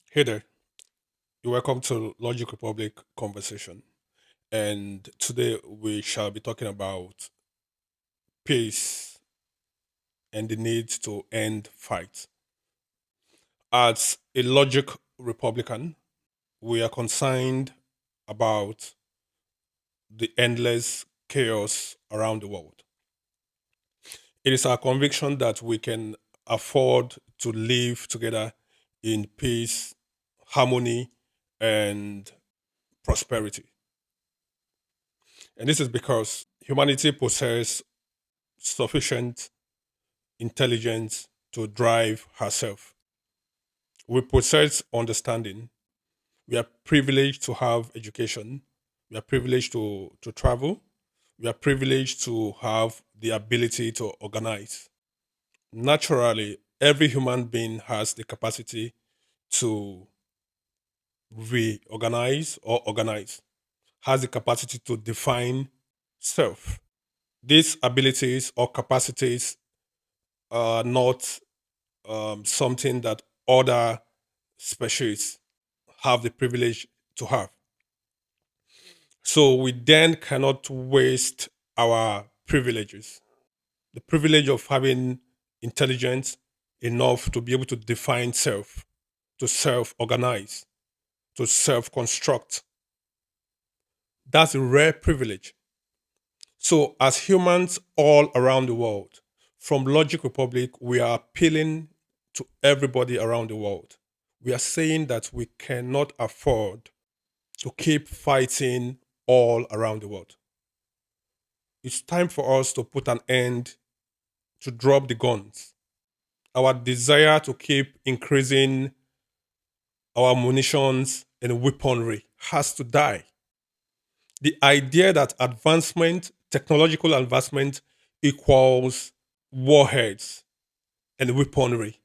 Hey there, you're welcome to Logic Republic Conversation. And today we shall be talking about peace and the need to end fights. As a Logic Republican, we are concerned about the endless chaos around the world. It is our conviction that we can afford to live together in peace, harmony, and prosperity. And this is because humanity possesses sufficient intelligence to drive herself. We possess understanding. We are privileged to have education. We are privileged to travel. We are privileged to have the ability to organize. Naturally, every human being has the capacity to reorganize or organize, has the capacity to define self. These abilities or capacities are not something that other species have the privilege to have. So we then cannot waste our privileges. The privilege of having intelligence enough to be able to define self, to self organize, to self construct. That's a rare privilege. So, as humans all around the world, from Logic Republic, we are appealing to everybody around the world. We are saying that we cannot afford to keep fighting all around the world. It's time for us to put an end to drop the guns. Our desire to keep increasing our munitions and weaponry has to die. The idea that advancement, technological advancement, equals warheads and weaponry,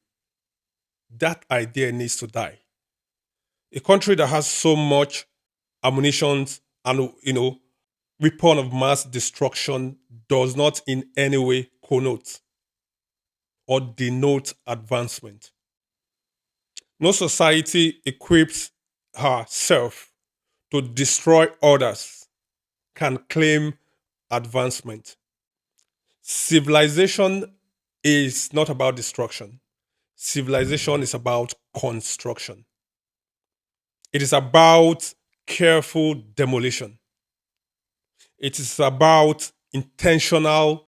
that idea needs to die. A country that has so much ammunition and weapon of mass destruction does not in any way connote or denote advancement. No society equips herself to destroy others can claim advancement. Civilization is not about destruction. Civilization is about construction. It is about careful demolition. It is about intentional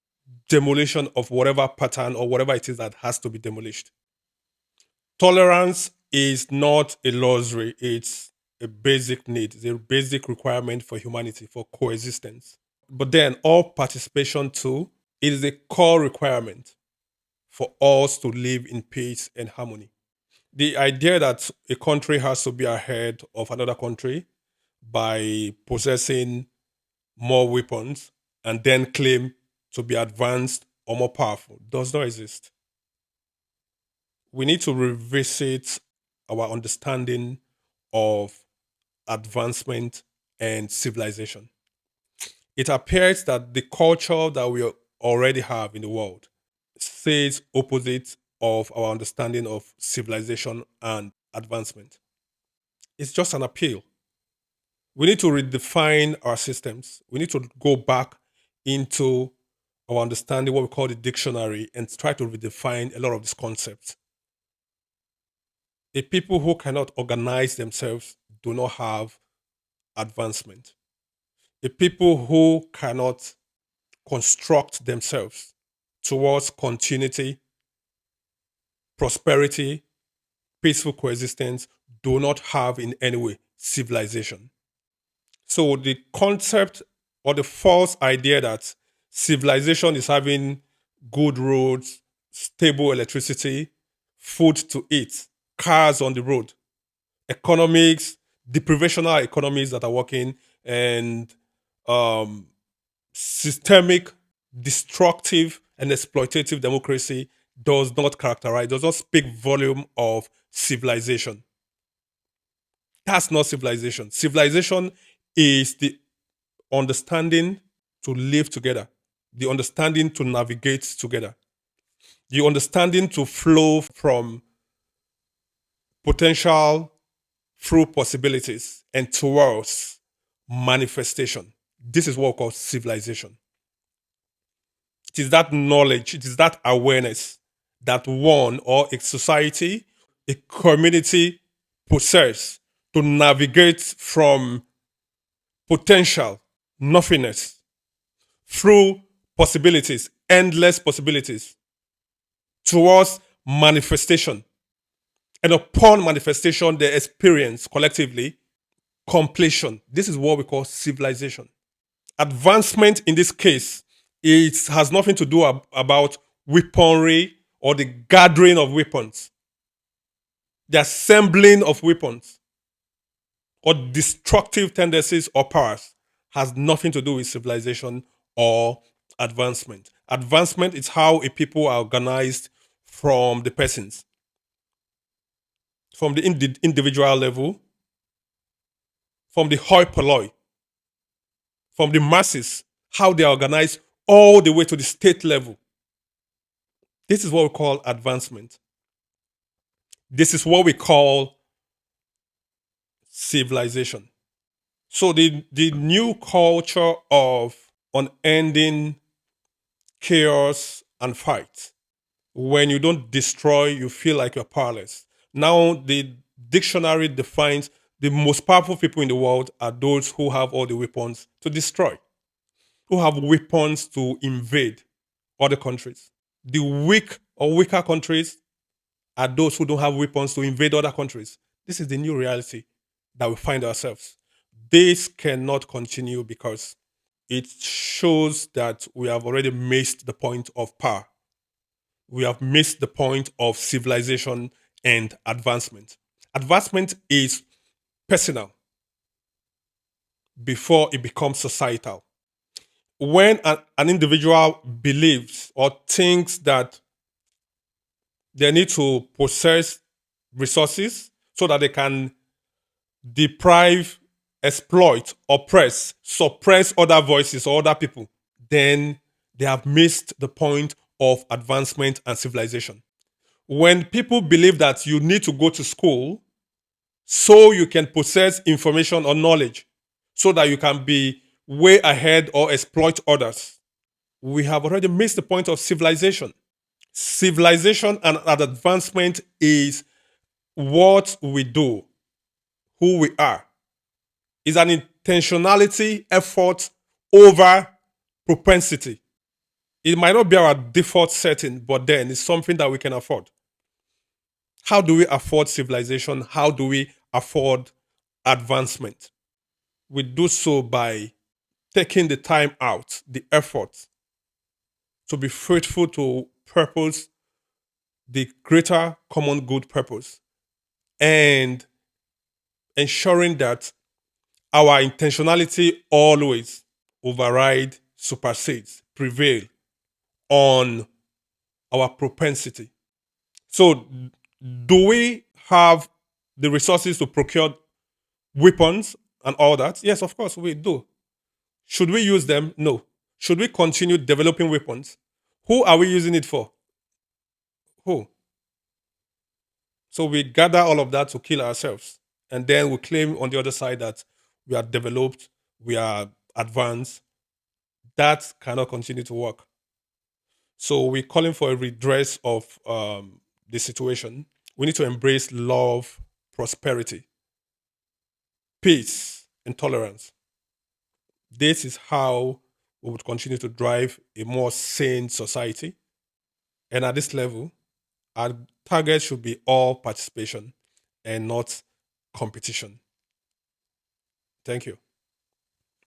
demolition of whatever pattern or whatever it is that has to be demolished. Tolerance is not a luxury, it's a basic need, it's a basic requirement for humanity, for coexistence. But then all participation too, it is a core requirement for us to live in peace and harmony. The idea that a country has to be ahead of another country by possessing more weapons and then claim to be advanced or more powerful does not exist. We need to revisit our understanding of advancement and civilization. It appears that the culture that we already have in the world says opposite of our understanding of civilization and advancement. It's just an appeal. We need to redefine our systems. We need to go back into our understanding, what we call the dictionary, and try to redefine a lot of these concepts. The people who cannot organize themselves do not have advancement. The people who cannot construct themselves towards continuity, prosperity, peaceful coexistence do not have in any way civilization. So the concept or the false idea that civilization is having good roads, stable electricity, food to eat, cars on the road, economics, deprivational economies that are working, and um, systemic, destructive, and exploitative democracy does not speak volume of civilization. That's not civilization. Civilization is the understanding to live together, the understanding to navigate together, the understanding to flow from potential through possibilities and towards manifestation. This is what we call civilization. It is that knowledge, it is that awareness that one or a society, a community possess to navigate from potential, nothingness, through possibilities, endless possibilities, towards manifestation. And upon manifestation, they experience collectively completion. This is what we call civilization. Advancement in this case, it has nothing to do about weaponry or the gathering of weapons, the assembling of weapons, or destructive tendencies or powers has nothing to do with civilization or advancement. Advancement is how a people are organized from the persons, from the individual level, from the hoi polloi, from the masses, how they are organized all the way to the state level. This is what we call advancement. This is what we call civilization. So the new culture of unending chaos and fight. When you don't destroy, you feel like you're powerless. Now the dictionary defines the most powerful people in the world are those who have all the weapons to destroy, who have weapons to invade other countries. The weak or weaker countries are those who don't have weapons to invade other countries. This is the new reality that we find ourselves. This cannot continue because it shows that we have already missed the point of power. We have missed the point of civilization and advancement. Advancement is personal before it becomes societal. When an individual believes or thinks that they need to possess resources so that they can deprive, exploit, oppress, suppress other voices or other people, then they have missed the point of advancement and civilization. When people believe that you need to go to school so you can possess information or knowledge so that you can be way ahead or exploit others, we have already missed the point of civilization. Civilization and advancement is what we do, who we are. Is an intentionality effort over propensity. It might not be our default setting, but then it's something that we can afford. How do we afford civilization? How do we afford advancement? We do so by taking the time out, the effort to be faithful to purpose, the greater common good purpose, and ensuring that our intentionality always override, supersedes, prevail on our propensity. So, do we have the resources to procure weapons and all that? Yes, of course, we do. Should we use them? No. Should we continue developing weapons? Who are we using it for? Who? So we gather all of that to kill ourselves. And then we claim on the other side that we are developed, we are advanced. That cannot continue to work. So we're calling for a redress of the situation. We need to embrace love, prosperity, peace, and tolerance. This is how we would continue to drive a more sane society. And at this level, our target should be all participation and not competition. Thank you.